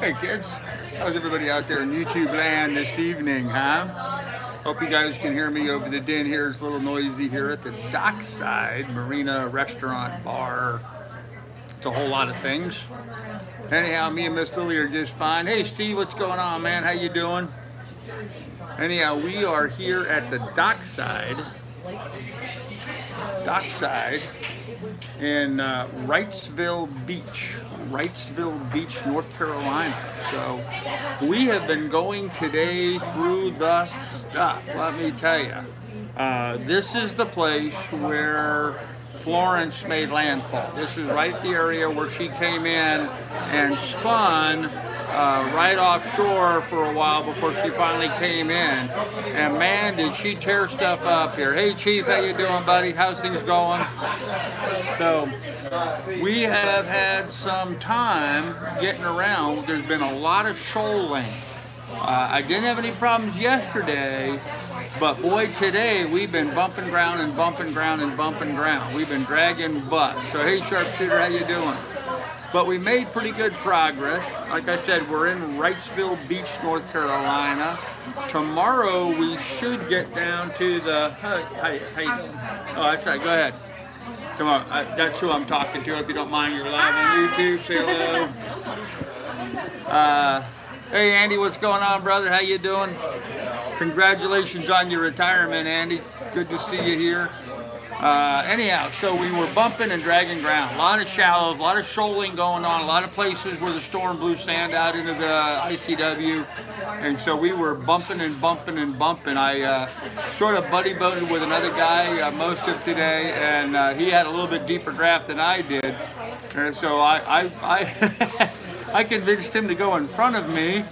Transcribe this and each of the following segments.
Hey kids, how's everybody out there in YouTube land this evening, huh? Hope you guys can hear me over the din here. It's a little noisy here at the dockside marina, restaurant, bar. It's a whole lot of things. Anyhow, me and Miss Lily are just fine. Hey Steve, what's going on, man? How you doing? Anyhow, we are here at the dockside in Wrightsville Beach, North Carolina. So we have been going today through the stuff, let me tell you. This is the place where Florence made landfall. This is right the area where she came in and spun right offshore for a while before she finally came in. And man, did she tear stuff up here. Hey Chief, how you doing, buddy? How's things going? So we have had some time getting around. There's been a lot of shoaling. I didn't have any problems yesterday, but boy, today we've been bumping ground and bumping ground and bumping ground. We've been dragging butt. So hey Sharpshooter, how you doing? But we made pretty good progress. Like I said, we're in Wrightsville Beach, North Carolina. Tomorrow we should get down to the, oh that's right, go ahead. Come on, that's who I'm talking to. If you don't mind, you're live on YouTube, say hello. Hey Andy, what's going on, brother? How you doing? Congratulations on your retirement, Andy. Good to see you here. Anyhow, so we were bumping and dragging ground. A lot of shallows, a lot of shoaling going on, a lot of places where the storm blew sand out into the ICW. And so we were bumping and bumping and bumping. I sort of buddy boated with another guy most of today, and he had a little bit deeper draft than I did. And so I convinced him to go in front of me,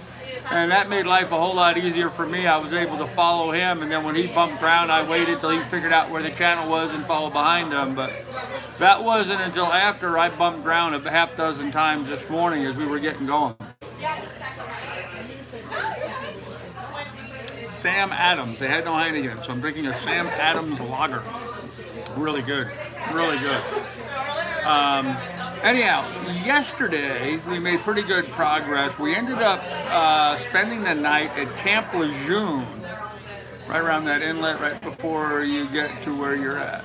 and that made life a whole lot easier for me. I was able to follow him, and then when he bumped ground, I waited till he figured out where the channel was and followed behind him. But that wasn't until after I bumped ground a half dozen times this morning as we were getting going. Sam Adams, they had no Heineken, so I'm drinking a Sam Adams lager. Really good, really good. Anyhow, yesterday we made pretty good progress. We ended up spending the night at Camp Lejeune, right around that inlet right before you get to where you're at.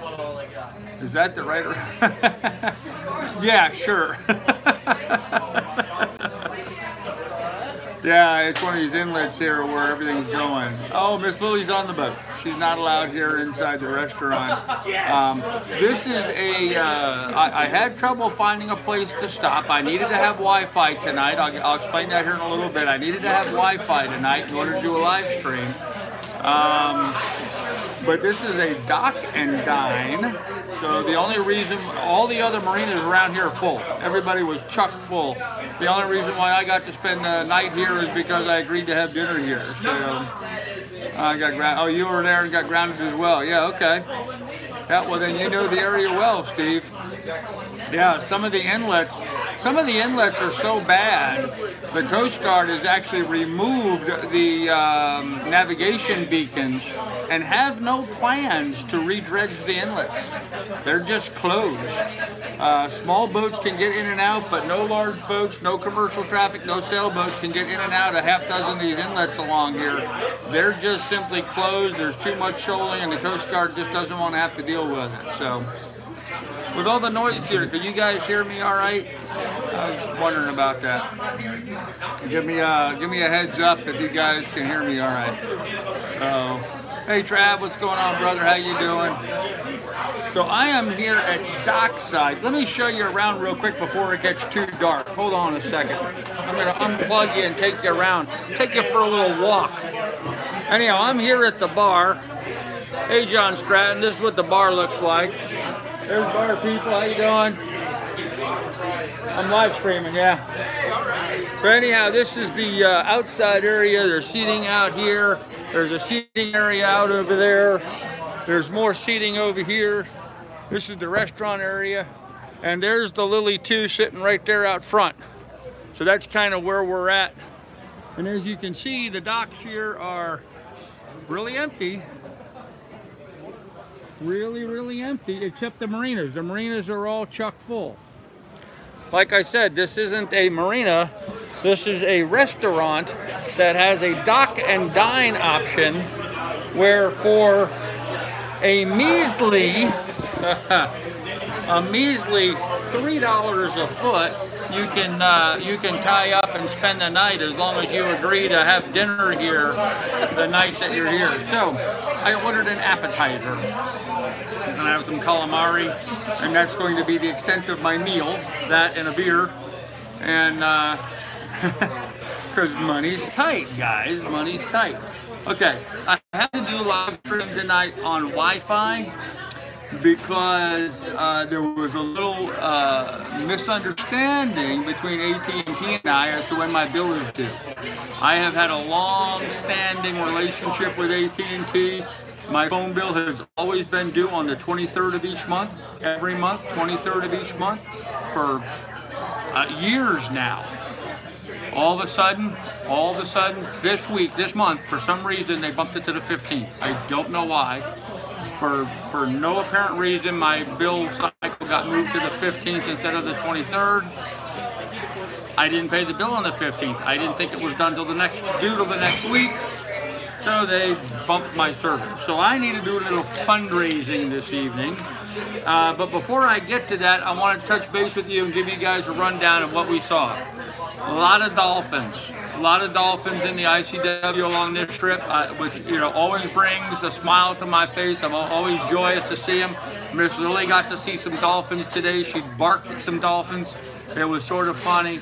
Is that the right? Yeah, sure. Yeah, it's one of these inlets here where everything's going. Oh, Miss Lily's on the boat. She's not allowed here inside the restaurant. This is a, I had trouble finding a place to stop. I needed to have Wi-Fi tonight. I'll explain that here in a little bit. I needed to have Wi-Fi tonight in order to do a live stream. But this is a dock and dine. So the only reason, all the other marinas around here are full. Everybody was chock full. The only reason why I got to spend the night here is because I agreed to have dinner here. So I got grounded. Oh, you were there and got grounded as well. Yeah, okay. Yeah, well then you know the area well, Steve. Yeah, some of the inlets are so bad, the Coast Guard has actually removed the navigation beacons and have no plans to redredge the inlets. They're just closed. Small boats can get in and out, but no large boats, no commercial traffic, no sailboats can get in and out a half dozen of these inlets along here. They're just simply closed. There's too much shoaling, and the Coast Guard just doesn't want to have to deal with it. So, with all the noise here, could you guys hear me all right? I was wondering about that. Give me a heads up if you guys can hear me all right. Hey Trav, what's going on, brother? How you doing? So I am here at dockside. Let me show you around real quick before it gets too dark. Hold on a second. I'm going to unplug you and take you around. Take you for a little walk. Anyhow, I'm here at the bar. Hey John Stratton, this is what the bar looks like. There's bar people, how you doing? I'm live streaming, yeah. So anyhow, this is the outside area. There's seating out here. There's a seating area out over there. There's more seating over here. This is the restaurant area. And there's the Lily 2 sitting right there out front. So that's kind of where we're at. And as you can see, the docks here are really empty. Really empty, except the marinas. The marinas are all chock full. Like I said, this isn't a marina This is a restaurant that has a dock and dine option where for a measly $3 a foot, you can tie up and spend the night as long as you agree to have dinner here the night that you're here. So I ordered an appetizer. I'm gonna have some calamari, and that's going to be the extent of my meal. That and a beer, and because money's tight, guys. Money's tight. Okay, I had to do a live stream tonight on Wi-Fi because there was a little misunderstanding between AT&T and I as to when my bill is due. I have had a long-standing relationship with AT&T. My phone bill has always been due on the 23rd of each month, every month, 23rd of each month, for years now. All of a sudden, this week, this month, for some reason, they bumped it to the 15th. I don't know why. For no apparent reason, my bill cycle got moved to the 15th instead of the 23rd. I didn't pay the bill on the 15th. I didn't think it was done till the next week. So they bumped my service. So I need to do a little fundraising this evening. But before I get to that, I want to touch base with you and give you guys a rundown of what we saw. A lot of dolphins. A lot of dolphins in the ICW along this trip, which always brings a smile to my face. I'm always joyous to see them. Miss Lily got to see some dolphins today. She barked at some dolphins. It was sort of funny.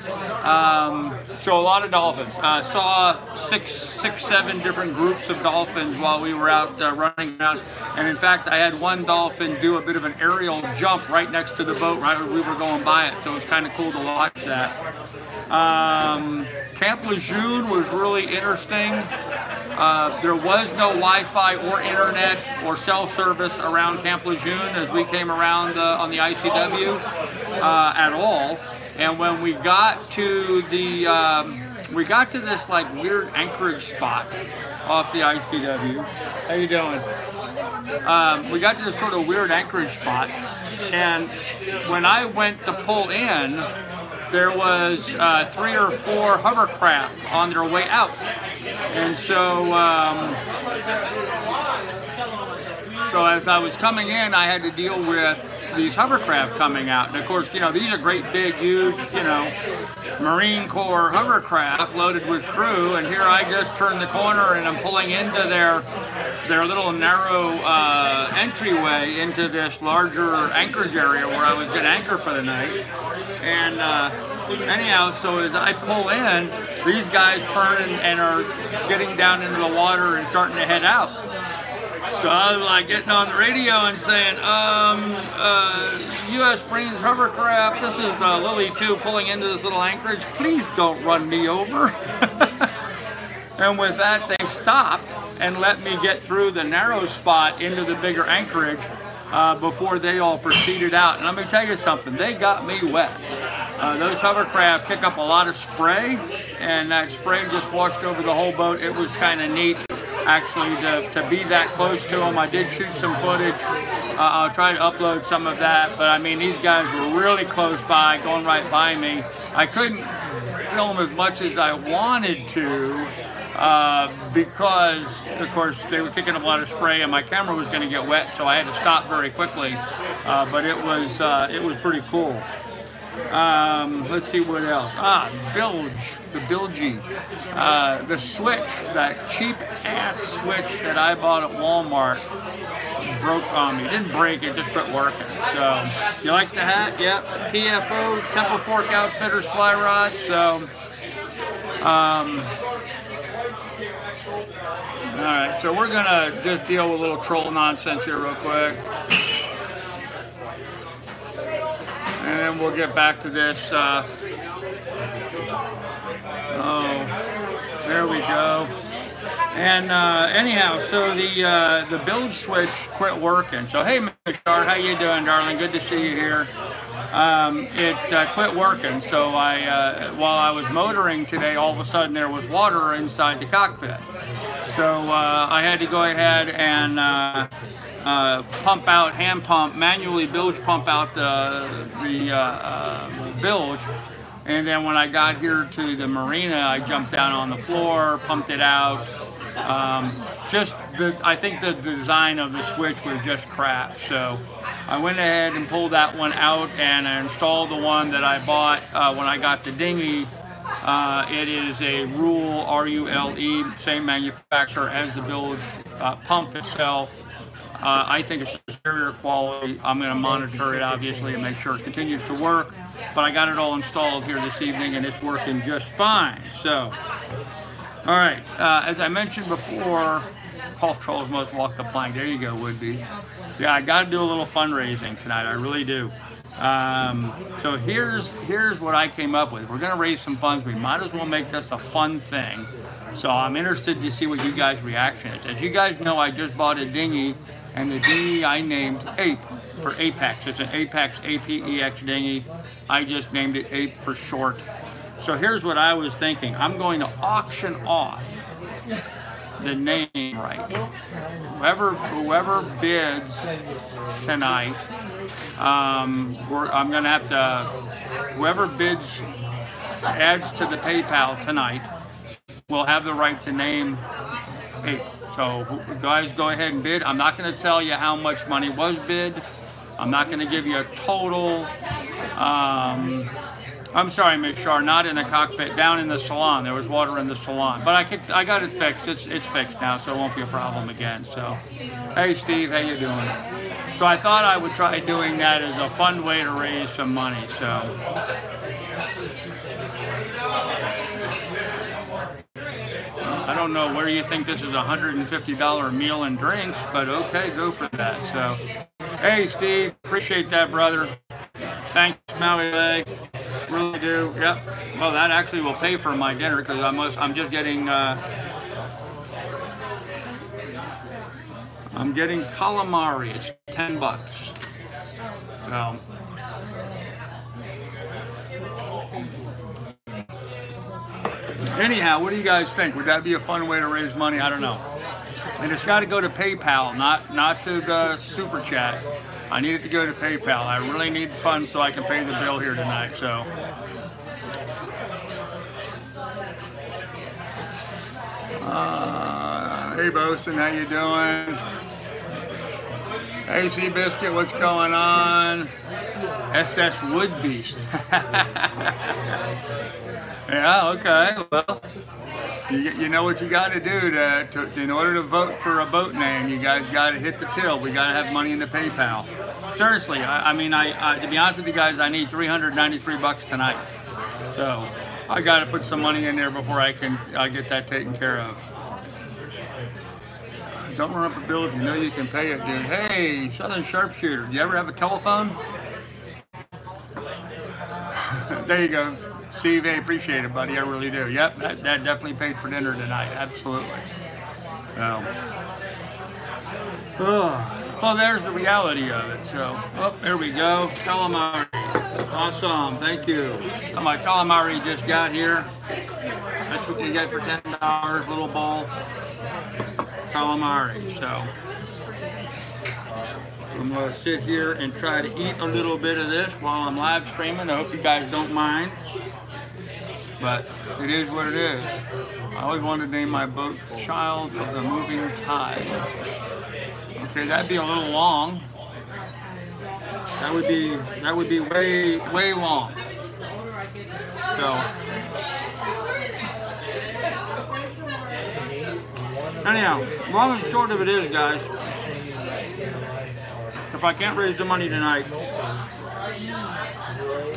So a lot of dolphins. Saw six, seven different groups of dolphins while we were out running around. And in fact, I had one dolphin do a bit of an aerial jump right next to the boat right when we were going by it. So it was kind of cool to watch that. Camp Lejeune was really interesting. There was no Wi-Fi or internet or cell service around Camp Lejeune as we came around on the ICW at all. And when we got to the, this like weird anchorage spot off the ICW. How you doing? We got to this sort of weird anchorage spot, and when I went to pull in, there was 3 or 4 hovercraft on their way out, and so as I was coming in, I had to deal with these hovercraft coming out. And of course, these are great big, huge, Marine Corps hovercraft loaded with crew. And here I just turned the corner and I'm pulling into their little narrow entryway into this larger anchorage area where I was going to anchor for the night. And anyhow, so as I pull in, these guys turn and are getting down into the water and starting to head out. So I was like getting on the radio and saying, U.S. Marines hovercraft, this is Lily 2 pulling into this little anchorage. Please don't run me over. And with that, they stopped and let me get through the narrow spot into the bigger anchorage before they all proceeded out. And let me tell you something, they got me wet. Those hovercraft kick up a lot of spray, and that spray just washed over the whole boat. It was kind of neat, actually, to be that close to them. I did shoot some footage. I'll try to upload some of that, but I mean, these guys were really close by, going right by me. I couldn't film as much as I wanted to because, of course, they were kicking up a lot of spray and my camera was going to get wet, so I had to stop very quickly. But it was pretty cool. Let's see what else. The bilge. The switch, that cheap ass switch that I bought at Walmart broke on me. It didn't break, it just quit working. So, you like the hat? Yep. TFO, Temple Fork Outfitters fly rod. So, alright, so we're gonna just deal with a little troll nonsense here real quick. And then we'll get back to this. Oh, there we go. And anyhow, so the bilge switch quit working. So hey, Miss Shard, how you doing, darling? Good to see you here. It quit working. So while I was motoring today, all of a sudden there was water inside the cockpit. So I had to go ahead and manually bilge pump out the bilge And then when I got here to the marina, I jumped down on the floor, pumped it out. I think the design of the switch was just crap. So I went ahead and pulled that one out and I installed the one that I bought when I got the Dinghy. It is a Rule, R-U-L-E, same manufacturer as the bilge pump itself. I think it's superior quality. I'm going to monitor it obviously and make sure it continues to work. But I got it all installed here this evening and it's working just fine. So, all right, as I mentioned before, Paul Trolls must walk the plank. There you go, would-be. Yeah, I got to do a little fundraising tonight. I really do. So here's what I came up with. We're going to raise some funds. We might as well make this a fun thing. So I'm interested to see what you guys' reaction is. As you guys know, I just bought a Dinghy, and the Dinghy I named Ape for Apex. It's an Apex, A-P-E-X Dinghy. I just named it Ape for short. So here's what I was thinking. I'm going to auction off the name right. Whoever bids tonight, I'm gonna have to, whoever bids adds to the PayPal tonight will have the right to name Ape. So guys, go ahead and bid. I'm not gonna tell you how much money was bid. I'm not gonna give you a total. I'm sorry, Mick Shar, not in the cockpit, down in the salon. There was water in the salon, but I got it fixed. It's fixed now, so it won't be a problem again. So, hey Steve, how you doing? So I thought I would try doing that as a fun way to raise some money. So, I don't know where you think this is $150 meal and drinks, but okay, go for that. So, hey Steve, appreciate that, brother. Thanks, Maui. Really do. Yep. Well, that actually will pay for my dinner because I'm just getting I'm getting calamari. It's $10. So anyhow, what do you guys think? Would that be a fun way to raise money? I don't know. And it's got to go to PayPal, not to the Super Chat. I need it to go to PayPal. I really need funds so I can pay the bill here tonight. So, hey Bosun, how you doing? Hey Seabiscuit, what's going on? SS Wood Beast. Yeah, okay. Well, you know what you got to do in order to vote for a boat name. You guys got to hit the till. We got to have money in the PayPal. Seriously, I mean, to be honest with you guys, I need $393 tonight. So I got to put some money in there before I get that taken care of. Don't run up a bill if you know you can pay it, dude. Hey, Southern Sharpshooter, do you ever have a telephone? There you go. Steve, I appreciate it, buddy. I really do. Yep, that definitely paid for dinner tonight. Absolutely. Well, there's the reality of it. So, there we go. Calamari. Awesome. Thank you. Oh, my calamari just got here. That's what you get for $10. Little bowl. Calamari. So, I'm going to sit here and try to eat a little bit of this while I'm live streaming. I hope you guys don't mind. But it is what it is. I always wanted to name my boat Child of the Moving Tide. Okay, that'd be a little long. That would be way long. So anyhow, long and short of it is, guys, if I can't raise the money tonight,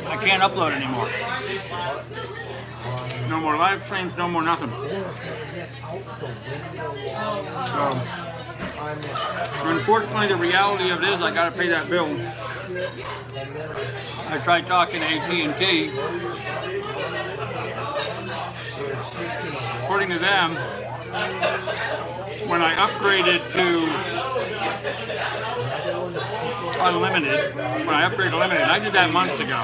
I can't upload anymore. No more live streams, no more nothing. So, unfortunately, the reality of it is I got to pay that bill. I tried talking to AT&T. According to them, when I upgraded to Unlimited, I did that months ago.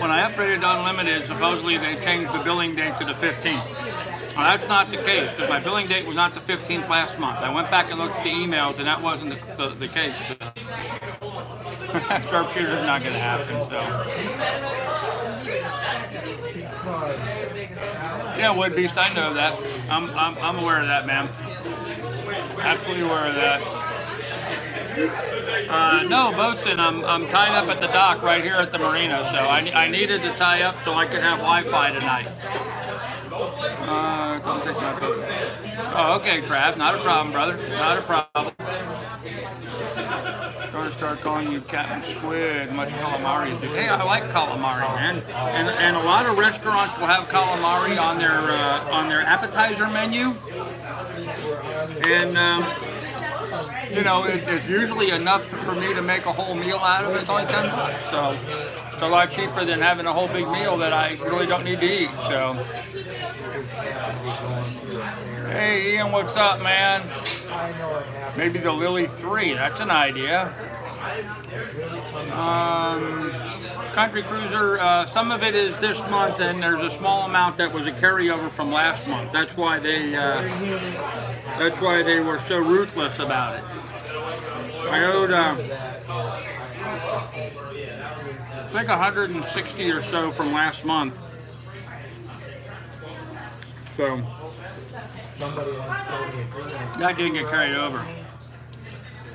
When I upgraded to Unlimited, supposedly they changed the billing date to the 15th. Well, that's not the case, because my billing date was not the 15th last month. I went back and looked at the emails, and that wasn't the case. Sharpshooter's not going to happen, so. Yeah, Wood Beast, I know that. I'm aware of that, man. Absolutely aware of that. No, bosun, I'm tied up at the dock right here at the marina, so I needed to tie up so I could have Wi-Fi tonight. Don't take my boat. Oh, okay, Trav, not a problem, brother. Not a problem. Going to start calling you Captain Squid. Much calamari. Hey, I like calamari, man. And a lot of restaurants will have calamari on their appetizer menu. And you know, it's usually enough for me to make a whole meal out of it. It's only $10, so it's a lot cheaper than having a whole big meal that I really don't need to eat. So, hey Ian, what's up, man? Maybe the Lily 3. That's an idea. Country Cruiser. Some of it is this month, and there's a small amount that was a carryover from last month. That's why they were so ruthless about it. I owed, I think 160 or so from last month. So that didn't get carried over.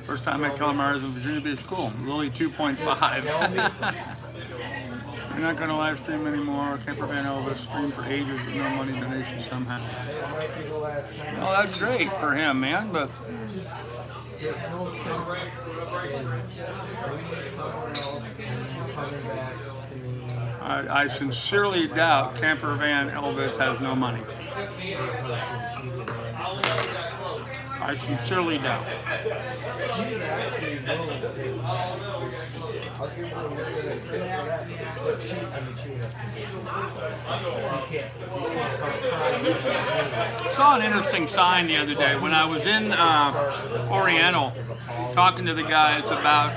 First time at calamari in Virginia Beach. Cool. Lily 2.5. You're not going to live stream anymore. Can't prevent Elvis. Stream for ages with no money donation somehow. Well, that's great for him, man. But I sincerely doubt Camper Van Elvis has no money. I sincerely doubt. Saw an interesting sign the other day when I was in Oriental talking to the guys about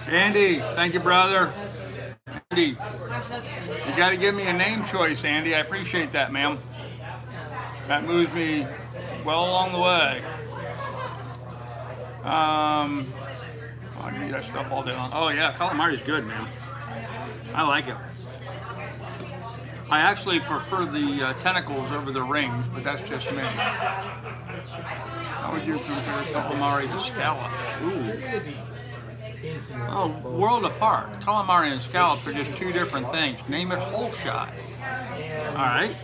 Andy, thank you, brother. Andy, you got to give me a name choice, Andy. I appreciate that, ma'am. That moves me well along the way. I can eat that stuff all day long. Oh yeah, calamari's good, man. I like it. I actually prefer the tentacles over the rings, but that's just me. How would you compare calamari to scallops? Ooh. Oh, world apart. Calamari and scallops are just two different things. Name it whole shot. Alright.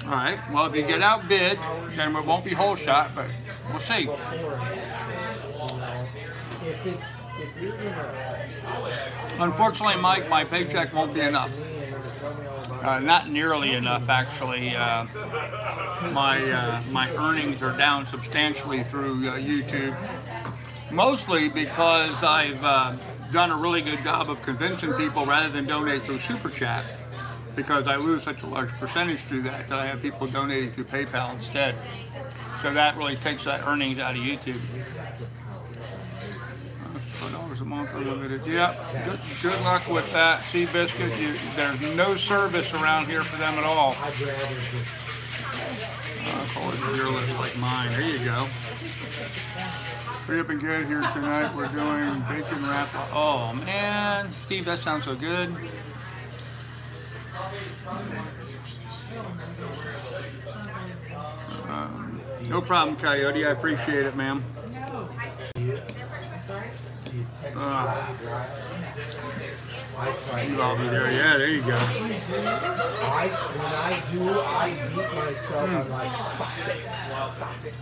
Alright, well if you get outbid, then it won't be whole shot, but we'll see. Unfortunately, Mike, my paycheck won't be enough. Not nearly enough, actually. My earnings are down substantially through YouTube. Mostly because I've done a really good job of convincing people rather than donate through Super Chat, because I lose such a large percentage through that I have people donating through PayPal instead. So that really takes that earnings out of YouTube. $4 a month unlimited. Yeah, good luck with that. Seabiscuit, there's no service around here for them at all. Call it fearless like mine. There you go. Hurry up and get here tonight. We're doing bacon wrap. Oh man, Steve, that sounds so good. No problem, Coyote. I appreciate it, ma'am. You all be there. Yeah, there you go. When I beat myself, I'm like, stop it.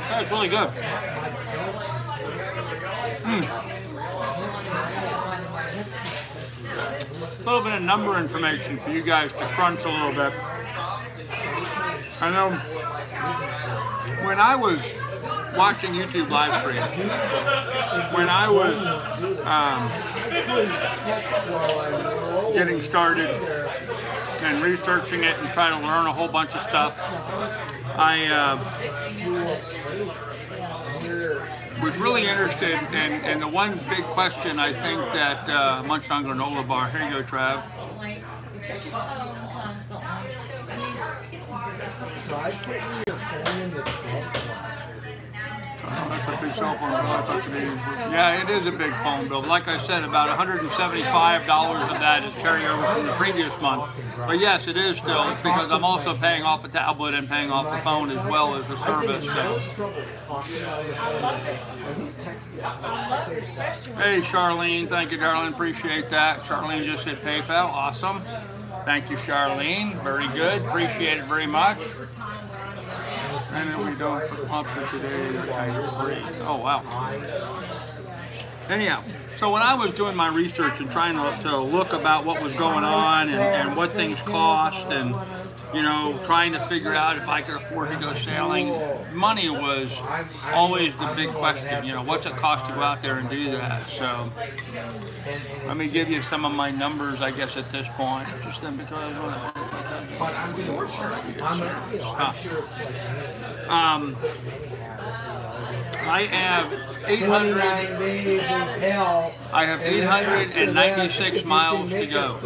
That's really good. A little bit of number information for you guys to crunch a little bit. I know when I was watching YouTube live stream, when I was getting started and researching it and trying to learn a whole bunch of stuff, I was really interested in the one big question I think that Munched on Granola Bar, here you go, Trav. Try putting your phone in the trunk. Oh, that's a big cell phone bill. Yeah, it is a big phone bill. Like I said, about $175 of that is carryover from the previous month. But yes, it is still, because I'm also paying off a tablet and paying off the phone as well as the service. So. Hey, Charlene. Thank you, darling. Appreciate that. Charlene just hit PayPal. Awesome. Thank you, Charlene. Very good. Appreciate it very much. And then we don't for pump for today. Free. Oh, wow. Anyhow, so when I was doing my research and trying to look about what was going on and what things cost and, you know, trying to figure out if I could afford to go sailing, money was always the big question. You know, what's it cost to go out there and do that? So let me give you some of my numbers, I guess, at this point. Just then because I have 896 miles to go.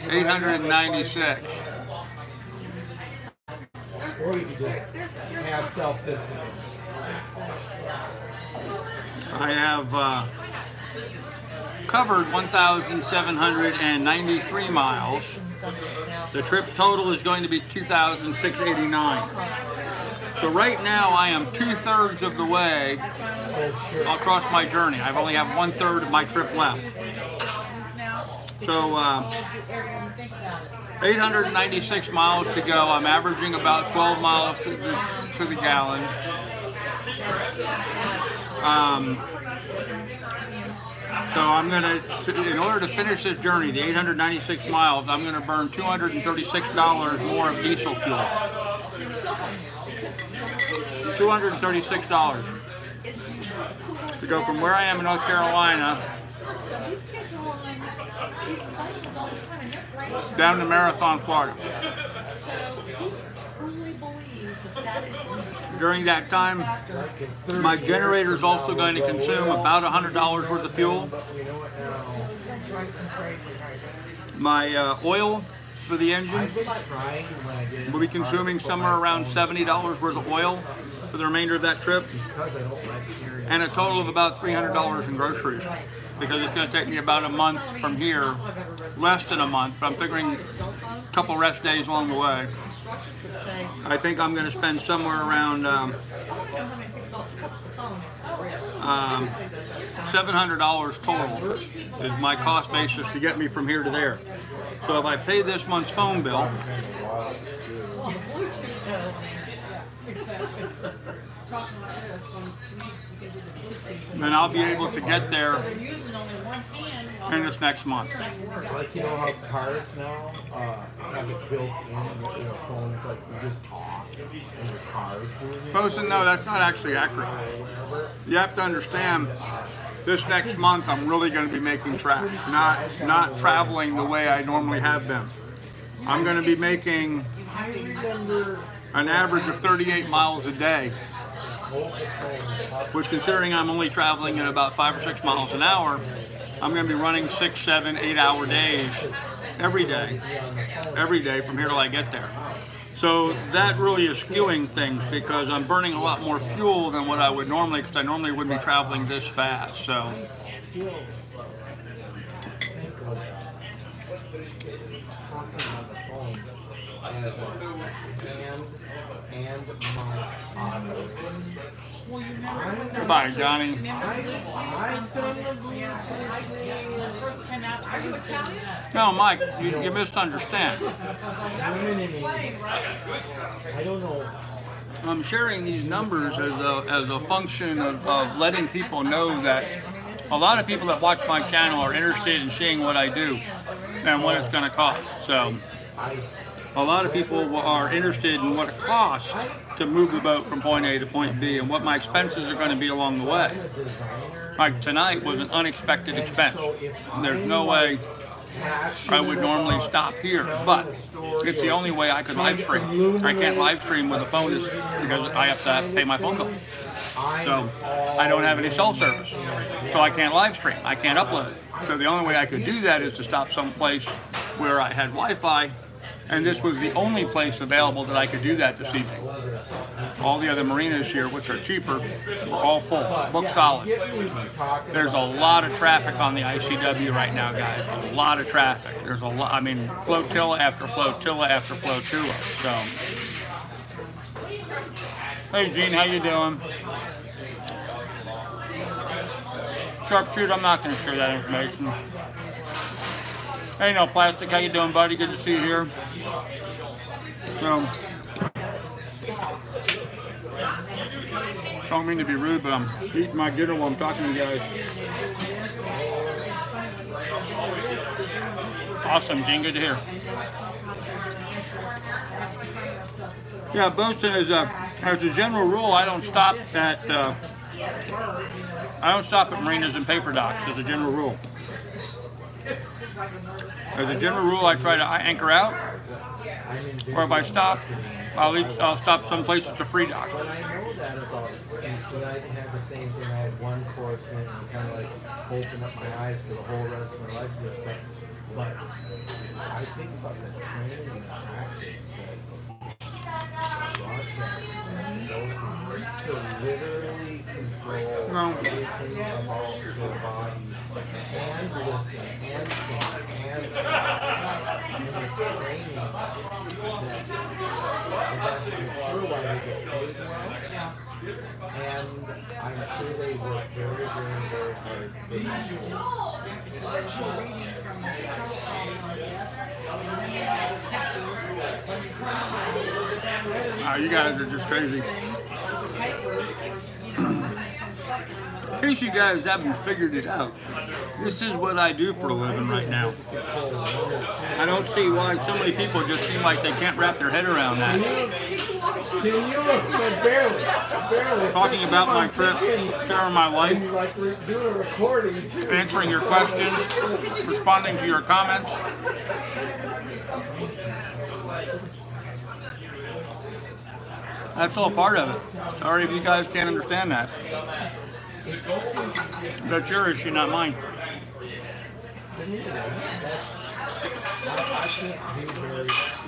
896. Or you could just have self-discipline. I have covered 1,793 miles. The trip total is going to be 2,689. So right now I am 2/3 of the way across my journey. I only have 1/3 of my trip left. So 896 miles to go. I'm averaging about 12 miles to the gallon. So I'm gonna, in order to finish this journey, the 896 miles, I'm gonna burn $236 more of diesel fuel. $236 to go from where I am in North Carolina down to Marathon, Florida. During that time, my generator is also going to consume about $100 worth of fuel. My oil for the engine will be consuming somewhere around $70 worth of oil for the remainder of that trip, and a total of about $300 in groceries, because it's going to take me about a month from here, less than a month, but I'm figuring a couple rest days along the way. I think I'm going to spend somewhere around $700 total is my cost basis to get me from here to there. So if I pay this month's phone bill, then I'll be able to get there in this next month. Like, you know how cars now have this built in your phones, like you just talk and your car's doing it? Listen, no, that's not actually accurate. You have to understand, this next month I'm really going to be making tracks, not traveling the way I normally have been. I'm going to be making an average of 38 miles a day, which, considering I'm only traveling at about 5 or 6 miles an hour, I'm going to be running 6, 7, 8 hour days every day from here till I get there. So that really is skewing things, because I'm burning a lot more fuel than what I would normally, because I normally wouldn't be traveling this fast. So goodbye, Johnny. No, Mike, you misunderstand. I don't know. I'm sharing these numbers as a function of letting people know that a lot of people that watch my channel are interested in seeing what I do and what it's going to cost. So a lot of people are interested in what it costs to move the boat from point A to point B and what my expenses are going to be along the way. Like tonight was an unexpected expense. There's no way I would normally stop here, but it's the only way I could live stream. I can't live stream with a phone because I have to pay my phone bill. So I don't have any cell service, so I can't live stream. I can't upload. So the only way I could do that is to stop someplace where I had Wi-Fi And this was the only place available that I could do that this evening. All the other marinas here, which are cheaper, were all full, book solid. There's a lot of traffic on the ICW right now, guys. A lot of traffic. There's a lot, I mean, flotilla after flotilla after flotilla. So, hey Gene, how you doing? Sharpshoot, I'm not going to share that information. Hey, no plastic, how you doing, buddy? Good to see you here. So, don't mean to be rude, but I'm eating my dinner while I'm talking to you guys. Awesome, Gene, good to hear. Yeah, Boston is as a general rule, I don't stop at marinas and paper docks as a general rule. As a general rule, I try to anchor out, or if I stop, I'll stop someplace that's a free dock. But I know that about because I had the same thing. I had one course and kind of like opened up my eyes for the whole rest of my life and stuff. But I think about the training and the practice that broadcasting to literally control everything about their bodies and listen and think and the training that that's for sure why they get paid well. And I'm sure they work very, very, very hard for that. You guys are just crazy. In case you guys haven't figured it out, this is what I do for a living right now. I don't see why so many people just seem like they can't wrap their head around that. Barely. Talking about my trip, sharing my life, answering your questions, responding to your comments. That's all part of it. Sorry if you guys can't understand that. That's your issue, not mine.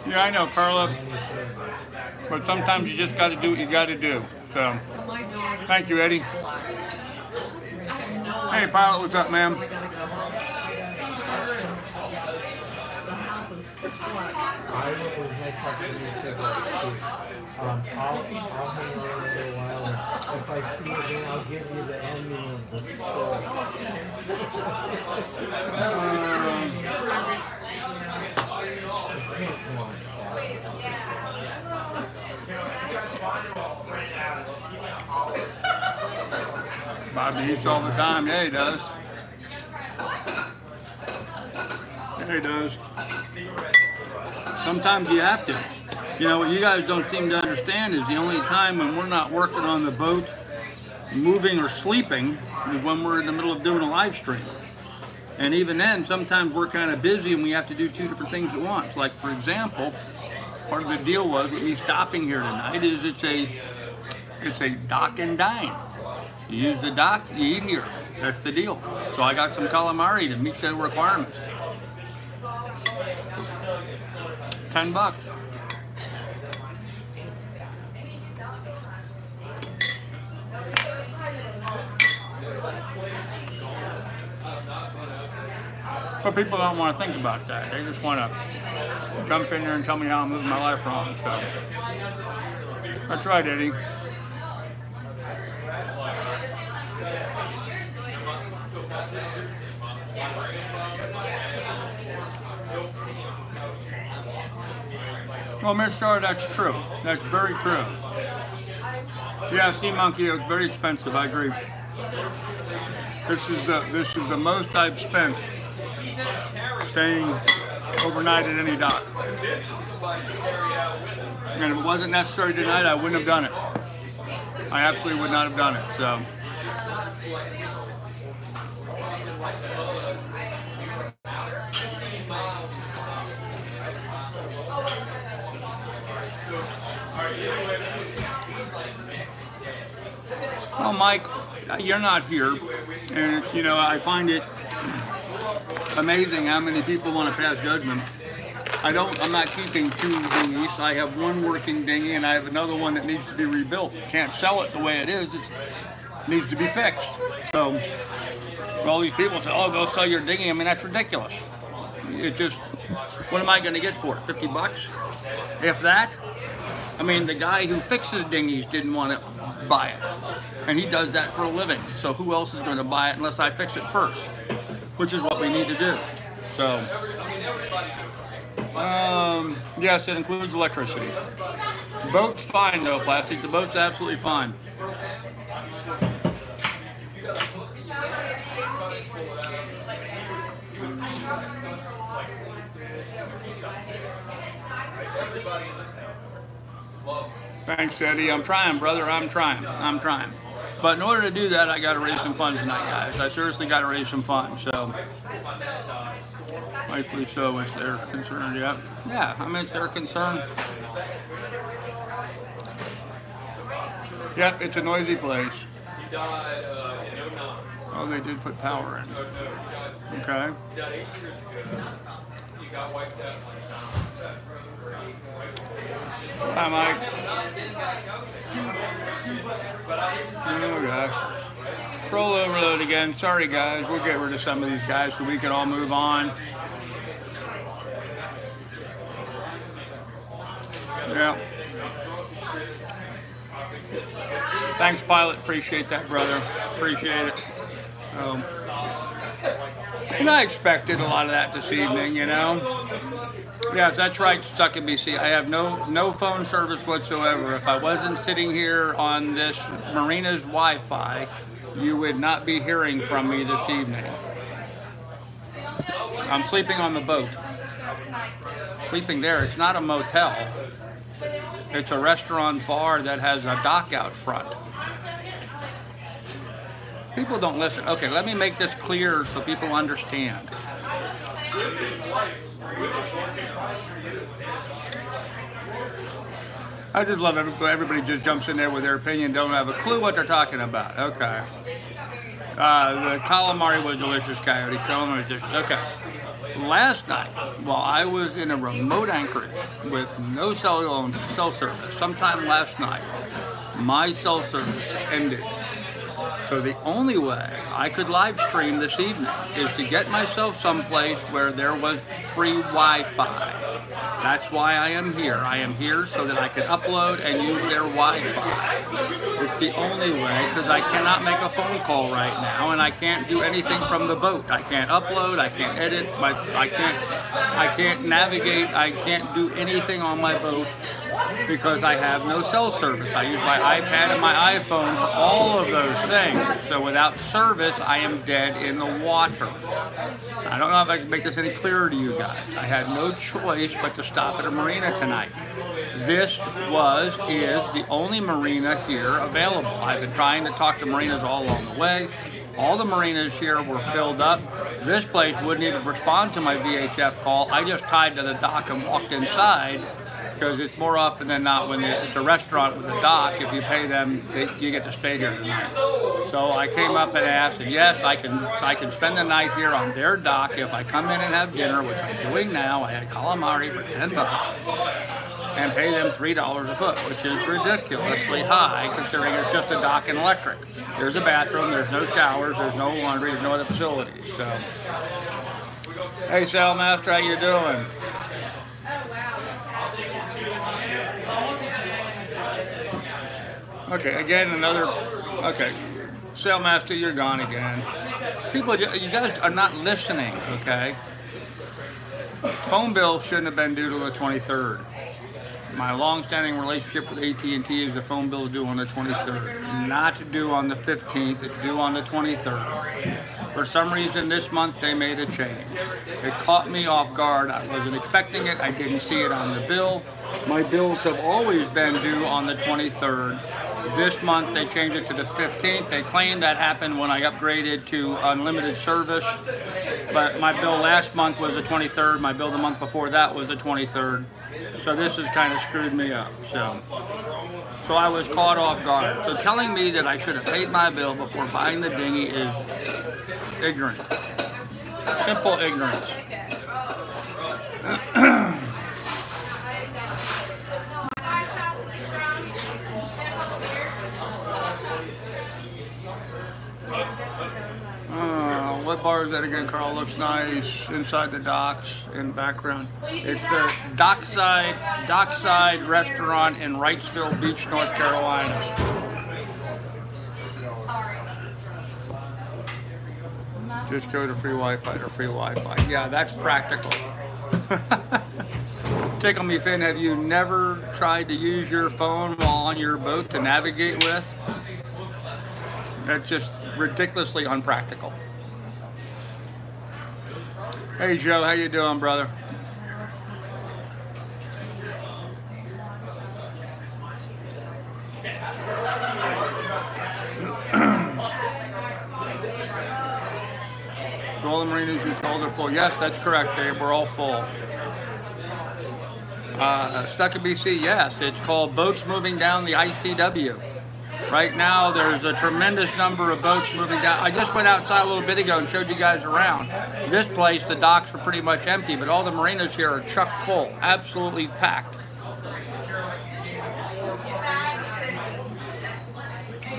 Yeah, I know, Carla. But sometimes you just got to do what you got to do. So, thank you, Eddie. Hey, Pilot, what's up, ma'am? I'll hang around a little while, and if I see you again, I'll give you the ending of the story. Bobby eats all the time. Yeah, he does. Yeah, he does. Sometimes you have to. You know, what you guys don't seem to understand is the only time when we're not working on the boat, moving or sleeping, is when we're in the middle of doing a live stream. And even then, sometimes we're kind of busy and we have to do two different things at once. Like, for example, part of the deal was with me stopping here tonight is it's a dock and dine. You use the dock, you eat here. That's the deal. So I got some calamari to meet the requirements. $10. But people don't want to think about that. They just want to jump in there and tell me how I'm living my life wrong. So that's right, Eddie. Well, Miss Shar, that's true. That's very true. Yeah, Sea Monkey is very expensive. I agree. This is the most I've spent staying overnight at any dock. And if it wasn't necessary tonight, I wouldn't have done it. I absolutely would not have done it. So. Well, Mike, you're not here, and you know I find it amazing how many people want to pass judgment I'm not keeping 2 dinghies. I have 1 working dinghy and I have another one that needs to be rebuilt. Can't sell it the way it is. It needs to be fixed. So all these people say, oh, go sell your dinghy. I mean, that's ridiculous. It just, what am I going to get for it? 50 bucks? If that? I mean, the guy who fixes dinghies didn't want to buy it. And he does that for a living. So who else is going to buy it unless I fix it first? Which is what we need to do. So, yes, it includes electricity. Boat's fine though, Plastic. The boat's absolutely fine. Thanks, Eddie. I'm trying, brother. I'm trying. But in order to do that, I got to raise some funds tonight, guys. I seriously got to raise some funds. So, rightfully so, it's their concern. Yeah. Yeah, I mean, it's their concern. Yep, it's a noisy place. Oh, they did put power in. Okay. Hi, Mike. Oh, gosh. Troll overload again. Sorry, guys. We'll get rid of some of these guys so we can all move on. Yeah. Thanks, Pilot. Appreciate that, brother. Appreciate it. And I expected a lot of that this evening, you know. Yes, that's right, stuck in BC. I have no phone service whatsoever. If I wasn't sitting here on this marina's Wi-Fi, you would not be hearing from me this evening. I'm sleeping on the boat. Sleeping there. It's not a motel. It's a restaurant bar that has a dock out front. People don't listen. Okay, let me make this clear so people understand. I just love everybody just jumps in there with their opinion, don't have a clue what they're talking about. Okay. The calamari was delicious, Coyote. Calamari was delicious. Okay. Last night, while I was in a remote anchorage with no cell service, sometime last night, my cell service ended. So the only way I could live stream this evening is to get myself someplace where there was free Wi-Fi. That's why I am here. I am here so that I can upload and use their Wi-Fi. It's the only way because I cannot make a phone call right now and I can't do anything from the boat. I can't upload, I can't edit, I can't navigate, I can't do anything on my boat because I have no cell service. I use my iPad and my iPhone for all of those things. So without service, I am dead in the water. I don't know if I can make this any clearer to you guys. I had no choice but to stop at a marina tonight. This is the only marina here available. I've been trying to talk to marinas all along the way. All the marinas here were filled up. This place wouldn't even respond to my VHF call. I just tied to the dock and walked inside because it's more often than not when it's a restaurant with a dock, if you pay them, you get to stay here tonight. So I came up and asked, and yes, I can spend the night here on their dock if I come in and have dinner, which I'm doing now. I had calamari for 10 bucks and pay them $3 a foot, which is ridiculously high considering it's just a dock and electric. There's a bathroom, there's no showers, there's no laundry, there's no other facilities. So, hey, Sailmaster, how you doing? Okay, again, okay, Sailmaster, you're gone again. People, you guys are not listening, okay? Phone bill shouldn't have been due till the 23rd. My long-standing relationship with AT&T is the phone bill is due on the 23rd. Not due on the 15th, it's due on the 23rd. For some reason this month they made a change. It caught me off guard. I wasn't expecting it. I didn't see it on the bill. My bills have always been due on the 23rd. This month they changed it to the 15th. They claimed that happened when I upgraded to unlimited service. But my bill last month was the 23rd. My bill the month before that was the 23rd. So this has kind of screwed me up. So I was caught off guard. So telling me that I should have paid my bill before buying the dinghy is ignorant. Simple ignorance. What bar is that again, Carl? Looks nice inside the docks in the background. It's the Dockside Restaurant in Wrightsville Beach, North Carolina. Just go to free Wi-Fi to free Wi-Fi. Yeah, that's practical. Tickle me, Finn, have you never tried to use your phone while on your boat to navigate with? That's just ridiculously unpractical. Hey Joe, how you doing, brother? So all the marinas you told are full. Yes, that's correct, Dave. We're all full. Stuck in BC, yes. It's called Boats Moving Down the ICW. Right now, there's a tremendous number of boats moving down. I just went outside a little bit ago and showed you guys around. This place, the docks are pretty much empty, but all the marinas here are chock full, absolutely packed.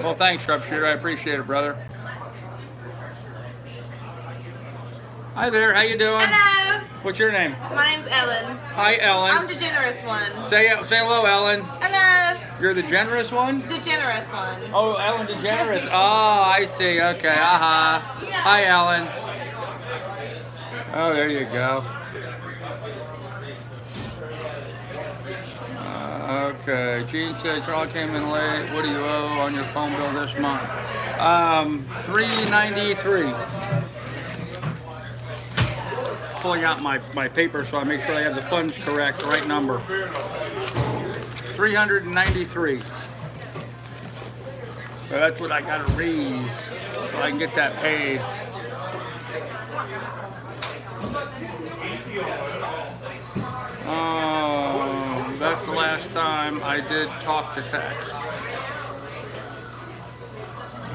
Well, thanks, Sharpshooter. I appreciate it, brother. Hi there, how you doing? Hello. What's your name? My name's Ellen. Hi, Ellen. I'm the generous one. Say hello, Ellen. Hello. You're the generous one? The generous one. Oh, Ellen DeGeneres. Oh, I see. Okay. Hi, Ellen. Oh, there you go. Okay. Gene said Charlie came in late. What do you owe on your phone bill this month? $393. Pulling out my paper so I make sure I have the funds correct, right number. $393. So that's what I gotta raise so I can get that paid. Oh, that's the last time I did talk to text.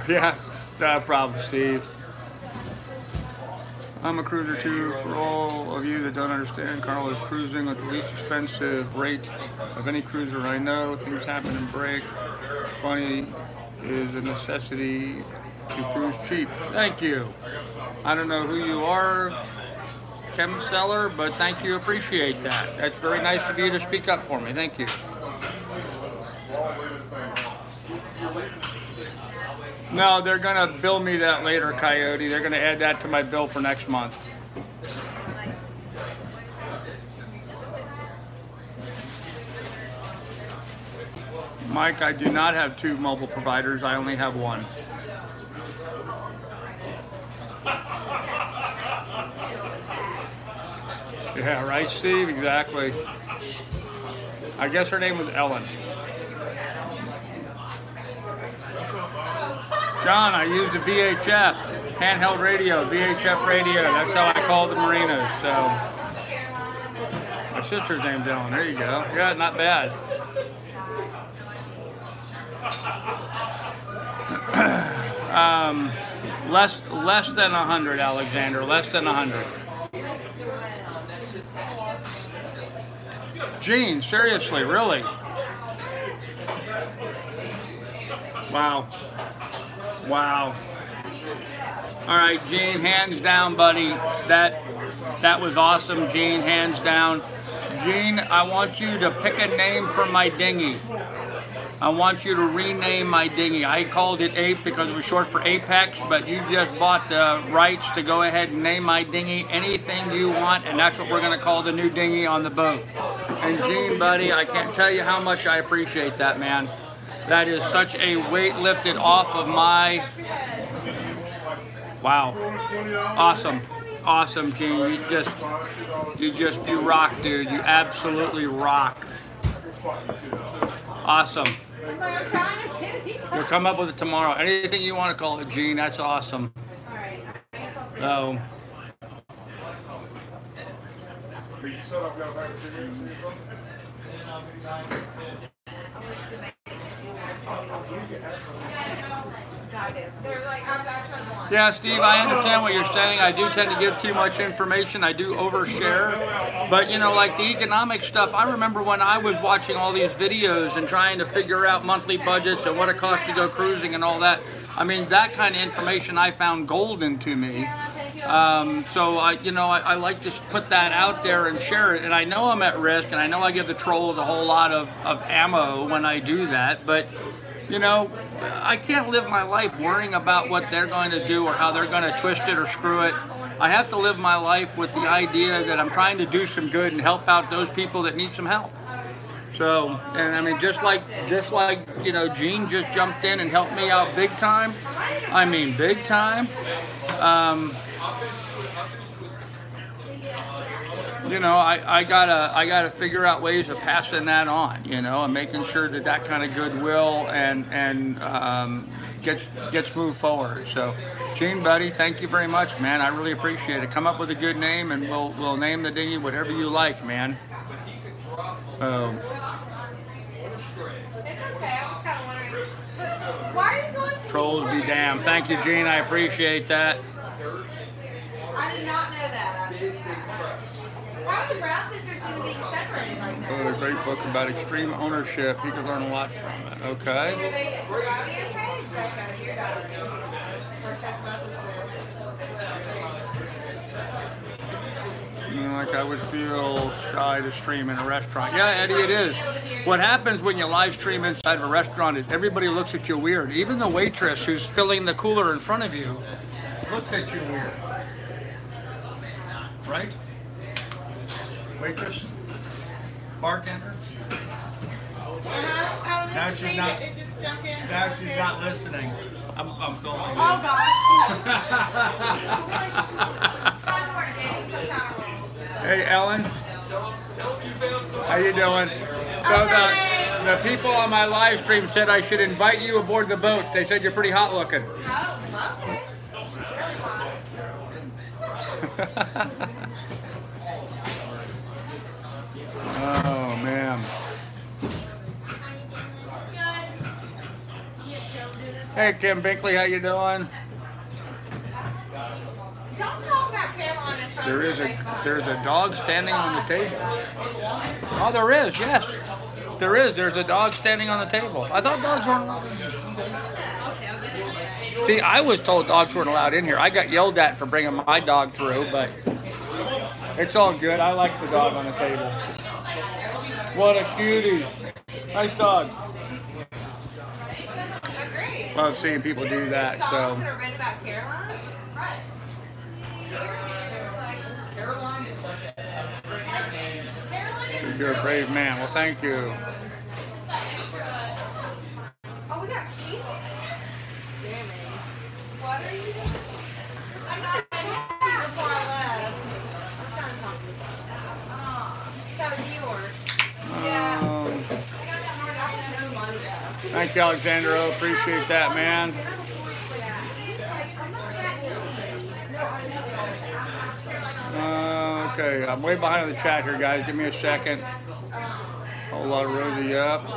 Yes, no problem, Steve. I'm a cruiser too. For all of you that don't understand, Carl is cruising at the least expensive rate of any cruiser I know. Things happen and break. Funny is a necessity to cruise cheap. Thank you. I don't know who you are, Chem Seller, but thank you. Appreciate that. That's very nice of you to speak up for me. Thank you. No, they're going to bill me that later, Coyote. They're going to add that to my bill for next month. Mike, I do not have 2 mobile providers. I only have 1. Yeah, right, Steve? Exactly. I guess her name was Ellen. John, I used a VHF, handheld radio, VHF radio. That's how I call the marinas. So, my sister's name's Ellen. There you go. Yeah, not bad. Less than 100, Alexander. Less than 100. Gene, seriously, really? Wow. Wow. All right, Gene, hands down, buddy. That was awesome, Gene, hands down. Gene, I want you to pick a name for my dinghy. I want you to rename my dinghy. I called it Ape because it was short for Apex, but you just bought the rights to go ahead and name my dinghy anything you want, and that's what we're going to call the new dinghy on the boat. And Gene, buddy, I can't tell you how much I appreciate that, man. That is such a weight lifted off of my... Wow. Awesome. Awesome, Gene. You rock, dude. You absolutely rock. Awesome. You'll come up with it tomorrow. Anything you want to call it, Gene, that's awesome. So... Yeah, Steve, I understand what you're saying. I do tend to give too much information. I do overshare. But, you know, like the economic stuff, I remember when I was watching all these videos and trying to figure out monthly budgets and what it costs to go cruising and all that. I mean, that kind of information I found golden to me. So I like to put that out there and share it. And I know I'm at risk, and I know I give the trolls a whole lot of ammo when I do that. But I can't live my life worrying about what they're going to do or how they're going to twist it or screw it. I have to live my life with the idea that I'm trying to do some good and help out those people that need some help. So, and I mean, just like Gene just jumped in and helped me out big time. I mean, big time. I gotta figure out ways of passing that on, and making sure that kind of goodwill and gets moved forward. So, Gene, buddy, thank you very much, man. I really appreciate it. Come up with a good name, and we'll name the dinghy whatever you like, man. It's okay. I was kind of wondering. Why are you going to Trolls be damned. Thank you, Gene. I appreciate that. I did not know that. Why are the Brown sisters even being separated like that? Oh, a great book about extreme ownership. You can learn a lot from it. Okay. Are they surviving okay? Okay, you're done. Like that's message Like I would feel shy to stream in a restaurant. Yeah, Eddie, it is. What happens when you live stream inside of a restaurant is everybody looks at you weird. Even the waitress who's filling the cooler in front of you looks at you weird. Right? Waitress? Bartender? Now she's not. Now she's not listening. I'm filming. Oh gosh. Hey Ellen, how you doing? So the people on my live stream said I should invite you aboard the boat. They said you're pretty hot looking. Oh man. Hey Kim Binkley, how you doing? Don't talk about Caroline in front of There's a dog standing on the table. Oh, there is, yes. There is. There's a dog standing on the table. I thought dogs weren't allowed. See, I was told dogs weren't allowed in here. I got yelled at for bringing my dog through, but it's all good. I like the dog on the table. What a cutie. Nice dog. I love seeing people do that, so. You're a brave man. Well, thank you. Oh, we got Keith. What are you doing? I'm not before I left. I'm trying to talk to you. So, do you order? Yeah. I got no money though. Thank you, Alexandra. Appreciate that, man. Okay, I'm way behind the chat here, guys. Give me a second. Whole lot of Rosie up.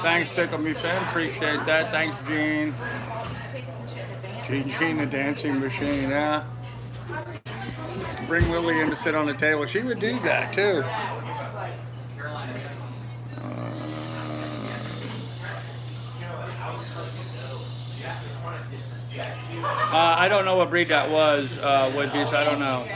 Thanks, Tickle Me Fan. Appreciate that. Thanks, Gene. Gene the dancing machine, yeah. Bring Lily in to sit on the table. She would do that, too. I don't know what breed that was, would be, so I don't know.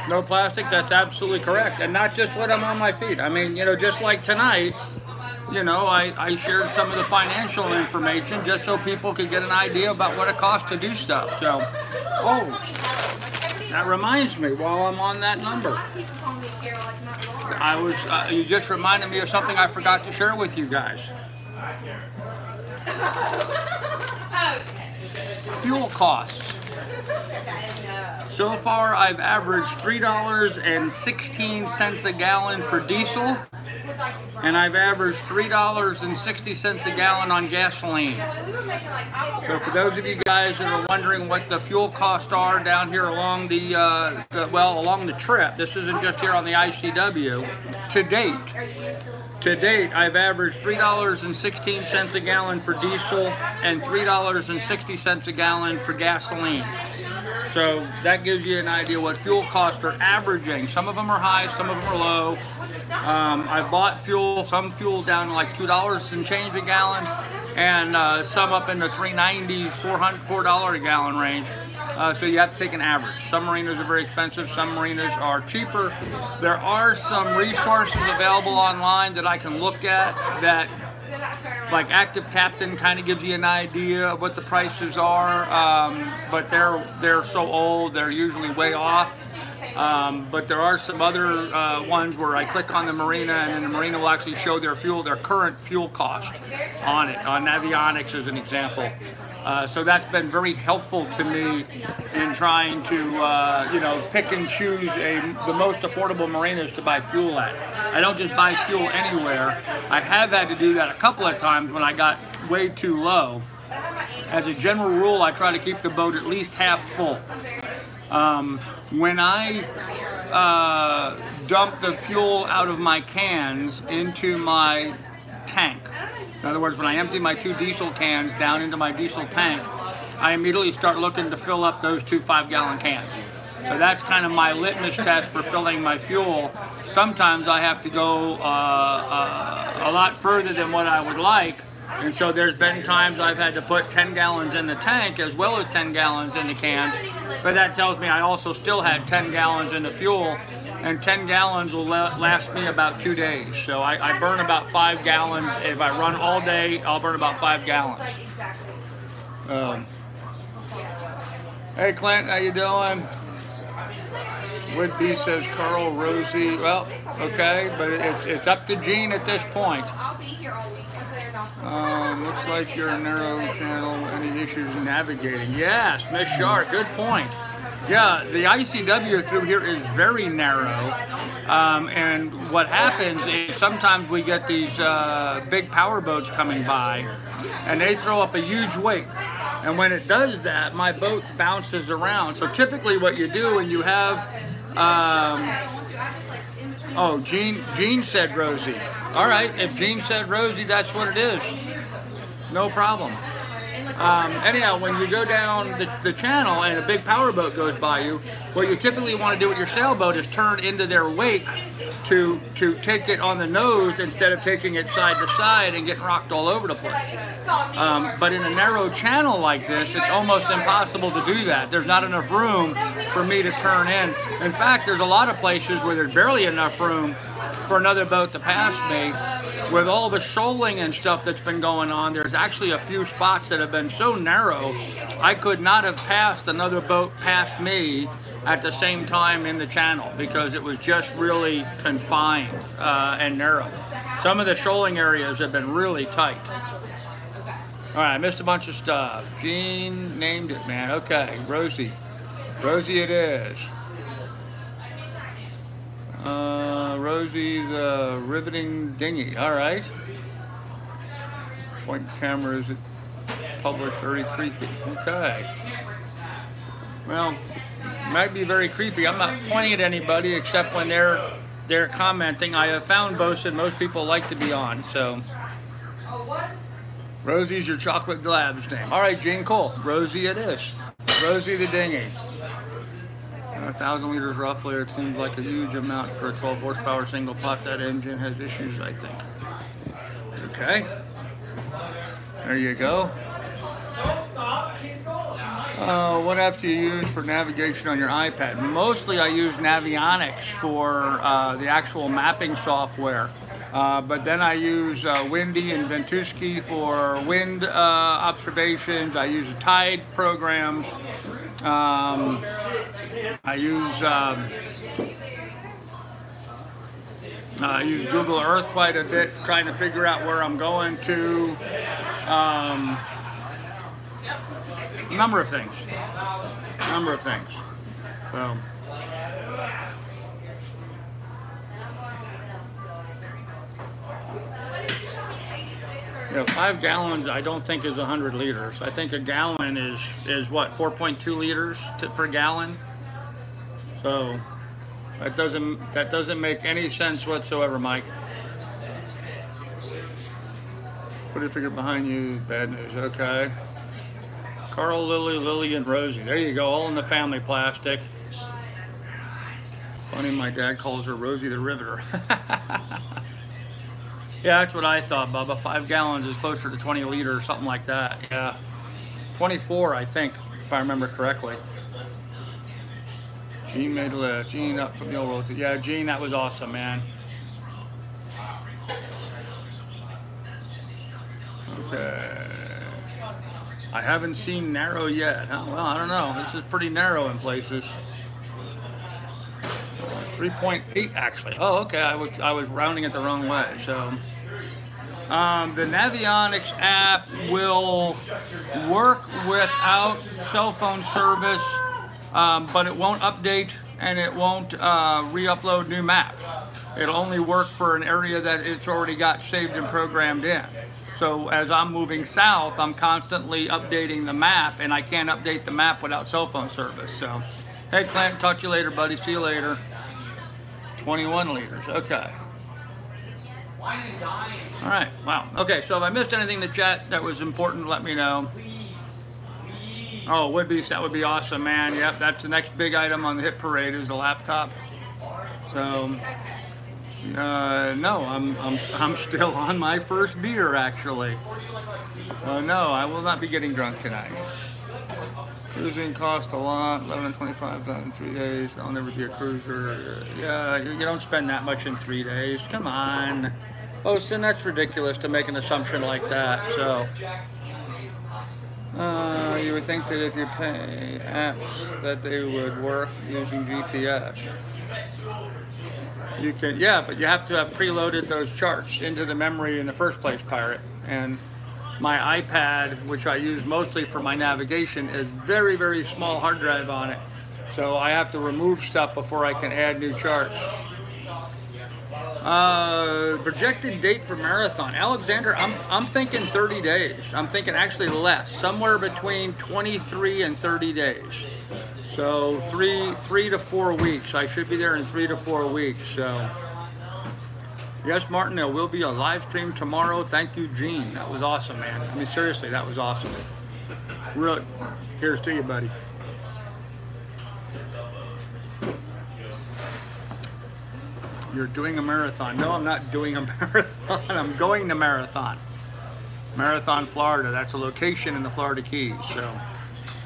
No plastic, that's absolutely correct. And not just when I'm on my feet. I mean, just like tonight, I shared some of the financial information just so people could get an idea about what it costs to do stuff. So, that reminds me, while I'm on that number, you just reminded me of something I forgot to share with you guys. Fuel costs. So far, I've averaged $3.16 a gallon for diesel, and I've averaged $3.60 a gallon on gasoline. So for those of you guys that are wondering what the fuel costs are down here along along the trip, this isn't just here on the ICW, to date, I've averaged $3.16 a gallon for diesel and $3.60 a gallon for gasoline. So that gives you an idea what fuel costs are averaging. Some of them are high, some of them are low. I bought fuel, some fuel down to like $2 and change a gallon, and some up in the $3.90s, $4 a gallon range. So you have to take an average. Some marinas are very expensive, some marinas are cheaper. There are some resources available online that I can look at that, like Active Captain, kind of gives you an idea of what the prices are, but they're so old, they're usually way off. But there are some other ones where I click on the marina, and then the marina will actually show their current fuel cost on it, on Navionics as an example. So that's been very helpful to me in trying to, you know, pick and choose the most affordable marinas to buy fuel at. I don't just buy fuel anywhere. I have had to do that a couple of times when I got way too low. As a general rule, I try to keep the boat at least half full. When I dump the fuel out of my cans into my tank, in other words, when I empty my 2 diesel cans down into my diesel tank, I immediately start looking to fill up those 2 5-gallon cans. So that's kind of my litmus test for filling my fuel. Sometimes I have to go a lot further than what I would like. And so there's been times I've had to put 10 gallons in the tank as well as 10 gallons in the cans. But that tells me I also still had 10 gallons in the fuel. And 10 gallons will last me about 2 days. So I burn about 5 gallons. If I run all day, I'll burn about 5 gallons. Hey Clint, how you doing? Would-be says Carl, Rosie. Well, okay, but it's up to Gene at this point. Looks like you're a narrow channel. Any issues navigating? Yes, Miss Shark, good point. Yeah, the ICW through here is very narrow, and what happens is sometimes we get these big power boats coming by, and they throw up a huge wake. And when it does that, my boat bounces around. So typically what you do when you have, oh, Gene said Rosie. All right, if Gene said Rosie, that's what it is. No problem. Anyhow, when you go down the channel and a big power boat goes by you, what you typically want to do with your sailboat is turn into their wake to take it on the nose instead of taking it side to side and getting rocked all over the place. But in a narrow channel like this, it's almost impossible to do that. There's not enough room for me to turn in. In fact, there's a lot of places where there's barely enough room for another boat to pass me. With all the shoaling and stuff that's been going on, there's actually a few spots that have been so narrow, I could not have passed another boat past me at the same time in the channel because it was just really confined and narrow. Some of the shoaling areas have been really tight. All right, I missed a bunch of stuff. Gene named it, man. Okay, Rosie. Rosie it is. Rosie the riveting dinghy. All right. Point cameras at public, very creepy. Okay. Well, might be very creepy. I'm not pointing at anybody except when they're commenting. I have found boats that most people like to be on. So. Rosie's your chocolate glab's name. All right, Gene, cool. Rosie it is. Rosie the dinghy. 1,000 liters roughly. It seems like a huge amount for a 12 horsepower single pot. That engine has issues, I think. Okay. There you go. What app do you use for navigation on your iPad? Mostly I use Navionics for the actual mapping software. But then I use Windy and Ventusky for wind observations. I use tide programs. I use Google Earth quite a bit, trying to figure out where I'm going to. Number of things. So. You know, 5 gallons I don't think is 100 liters. I think a gallon is what, 4.2 liters per gallon. So that doesn't make any sense whatsoever, Mike. Put a figure behind you. Bad news. Okay. Carl, Lily, Lily, and Rosie. There you go, all in the family plastic. Funny, my dad calls her Rosie the Riveter. Yeah, that's what I thought, Bubba. 5 gallons is closer to 20 liters, something like that. Yeah, 24, I think, if I remember correctly. Gene made a list. Gene up from the old world. Yeah, Gene, that was awesome, man. Okay. I haven't seen narrow yet. Huh? Well, I don't know. This is pretty narrow in places. 3.8 actually. Oh, okay. I was rounding it the wrong way. So the Navionics app will work without cell phone service, but it won't update and it won't re-upload new maps. It'll only work for an area that it's already got saved and programmed in. So as I'm moving south, I'm constantly updating the map, and I can't update the map without cell phone service. So, hey Clint, talk to you later, buddy. See you later. 21 liters, okay. All right, wow. Okay, so if I missed anything in the chat that was important, let me know. Oh, that would be awesome, man. Yep, that's the next big item on the hit parade is the laptop. So, no, I'm still on my first beer, actually. No, I will not be getting drunk tonight. Cruising costs a lot, 11 and 25 in 3 days. I'll never be a cruiser. Yeah, you don't spend that much in 3 days. Come on. Oh, Sin, that's ridiculous to make an assumption like that. So, you would think that if you pay apps that they would work using GPS. You can, yeah, but you have to have preloaded those charts into the memory in the first place, Pirate. And my iPad, which I use mostly for my navigation, is very, very small hard drive on it. So I have to remove stuff before I can add new charts. Projected date for marathon. Alexander, I'm thinking 30 days. I'm thinking actually less, somewhere between 23 and 30 days. So three to 4 weeks. I should be there in 3 to 4 weeks. So yes, Martin, there will be a live stream tomorrow. Thank you, Gene. That was awesome, man. I mean, seriously, that was awesome. Really, here's to you, buddy. You're doing a marathon. No, I'm not doing a marathon. I'm going to Marathon. Marathon, Florida. That's a location in the Florida Keys. So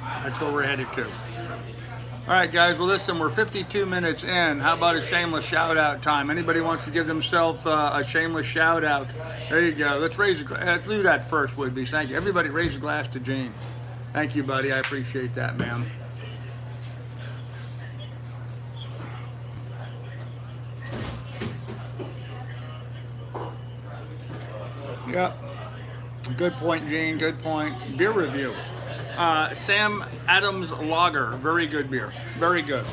that's where we're headed to. All right, guys. Well, listen, we're 52 minutes in. How about a shameless shout-out time? Anybody wants to give themselves a shameless shout-out? There you go. Let's raise a glass. Do that first, Woodby. Thank you. Everybody raise a glass to Gene. Thank you, buddy. I appreciate that, man. Yep. Good point, Gene. Good point. Beer review. Sam Adams Lager. Very good beer. Very good.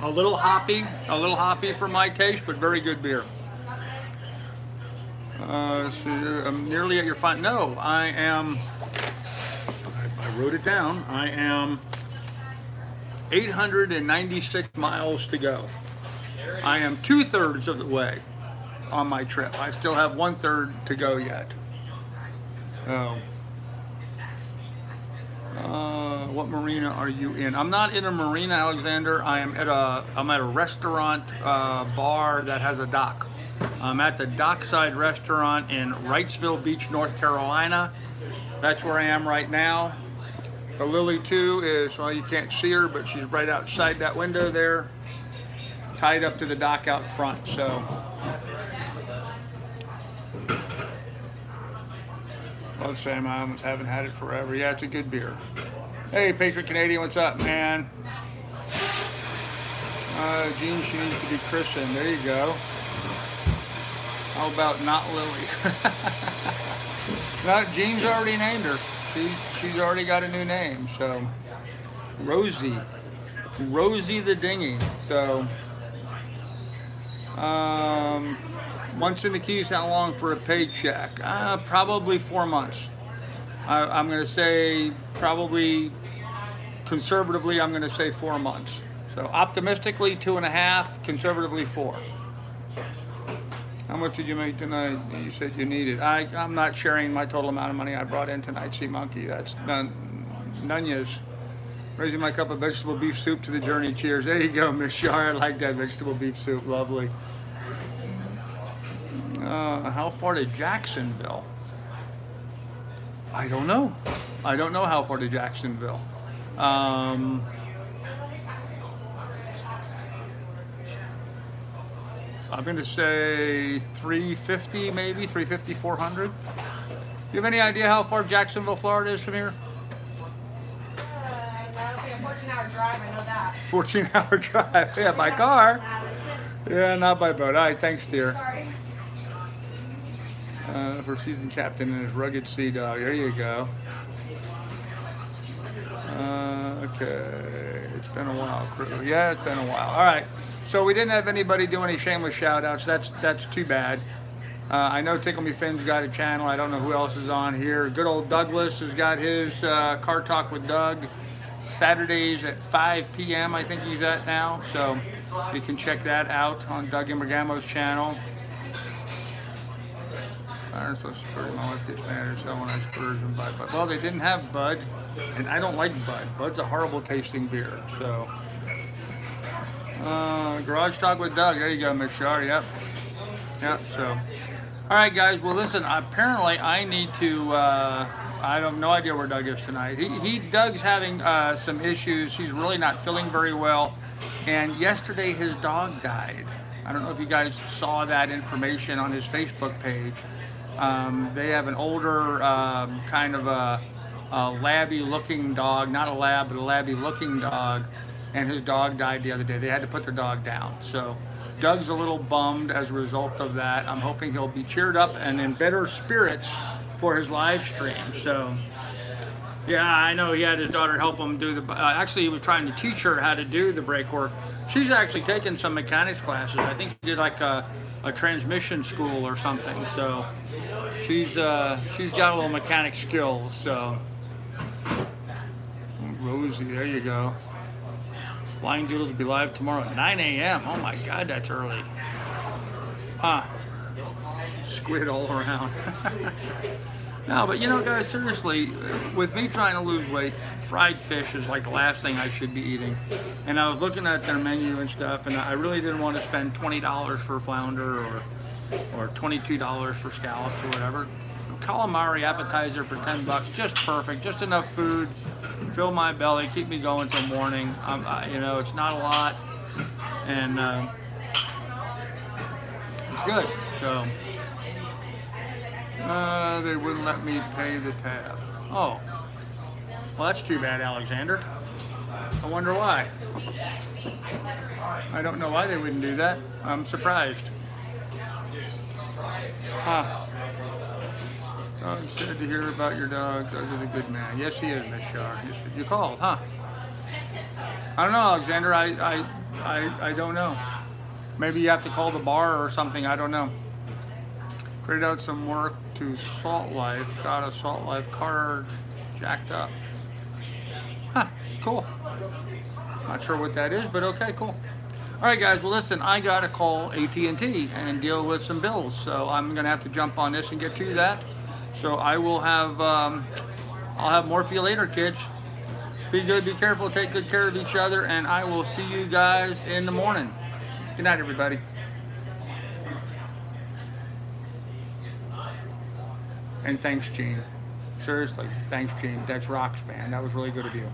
A little hoppy for my taste, but very good beer. So I'm nearly at your final. No, I wrote it down. I am 896 miles to go. I am 2/3 of the way on my trip. I still have 1/3 to go yet. What marina are you in? I'm not in a marina, Alexander. I'm at a restaurant bar that has a dock. I'm at the Dockside Restaurant in Wrightsville Beach, North Carolina. That's where I am right now. The Lily too is, well, you can't see her, but she's right outside that window there, tied up to the dock out front. So. Love Sam Adams, haven't had it forever. Yeah, it's a good beer. Hey, Patriot Canadian, what's up, man? Jean, she needs to be christened. There you go. How about not Lily? No, Jean's already named her. She's already got a new name. So, Rosie the Dinghy. So, once in the Keys, how long for a paycheck? Probably 4 months. I'm going to say probably, conservatively, I'm going to say 4 months. So optimistically 2.5, conservatively 4. How much did you make tonight? You said you needed. I'm not sharing my total amount of money I brought in tonight. See, Monkey, that's Nunez. Raising my cup of vegetable beef soup to the journey. Cheers. There you go, Miss Shar. I like that vegetable beef soup. Lovely. How far to Jacksonville? I don't know. I don't know how far to Jacksonville. I'm going to say 350, maybe 350, 400. Do you have any idea how far Jacksonville, Florida is from here? That'll be a 14-hour drive, I know that. 14-hour drive. Yeah, by car. Yeah, not by boat. All right, thanks, dear. Sorry. For seasoned captain and his rugged sea dog. There you go. Okay, it's been a while, crew. Yeah, it's been a while. All right, so we didn't have anybody do any shameless shout-outs. That's too bad. I know Tickle Me Finn's got a channel. I don't know who else is on here. Good old Douglas has got his Car Talk with Doug. Saturdays at 5 p.m. I think he's at now. So you can check that out on Doug Imbergamo's channel. Social Security, my wife gets mad as hell when I spurs and buy Bud. Well, they didn't have Bud, and I don't like Bud. Bud's a horrible tasting beer. So, Garage Talk with Doug. There you go, Miss Shar. Yep. Yep. So, all right, guys. Well, listen. Apparently, I need to. I have no idea where Doug is tonight. Doug's having some issues. He's really not feeling very well, and yesterday his dog died. I don't know if you guys saw that information on his Facebook page. They have an older, kind of a labby-looking dog, not a lab, but a labby-looking dog, and his dog died the other day. They had to put their dog down. So Doug's a little bummed as a result of that. I'm hoping he'll be cheered up and in better spirits for his live stream. So, yeah, I know he had his daughter help him do the, actually he was trying to teach her how to do the brake work. She's actually taken some mechanics classes. I think she did like a transmission school or something. So she's got a little mechanic skills. So Rosie, there you go. Flying Doodles will be live tomorrow at 9 a.m. Oh my God, that's early. Huh? Squid all around. No, but you know, guys, seriously, with me trying to lose weight, fried fish is like the last thing I should be eating. And I was looking at their menu and stuff, and I really didn't want to spend $20 for flounder or $22 for scallops or whatever. Calamari appetizer for 10 bucks, just perfect, just enough food, fill my belly, keep me going till morning. You know, it's not a lot, and it's good. So. They wouldn't let me pay the tab. Oh, well, that's too bad, Alexander. I wonder why. I don't know why they wouldn't do that. I'm surprised. Huh. Doug said to hear about your dog. Doug is a good man. Yes, he is, Miss Shar. You called, huh? I don't know, Alexander. I don't know. Maybe you have to call the bar or something. I don't know. Created out some work to Salt Life. Got a Salt Life car jacked up. Huh, cool. Not sure what that is, but okay, cool. All right, guys, well, listen, I got to call AT&T and deal with some bills, so I'm going to have to jump on this and get to that. So I will have, I'll have more for you later, kids. Be good, be careful, take good care of each other, and I will see you guys in the morning. Good night, everybody. And thanks, Gene. Seriously, thanks, Gene. That's rocks, man. That was really good of you.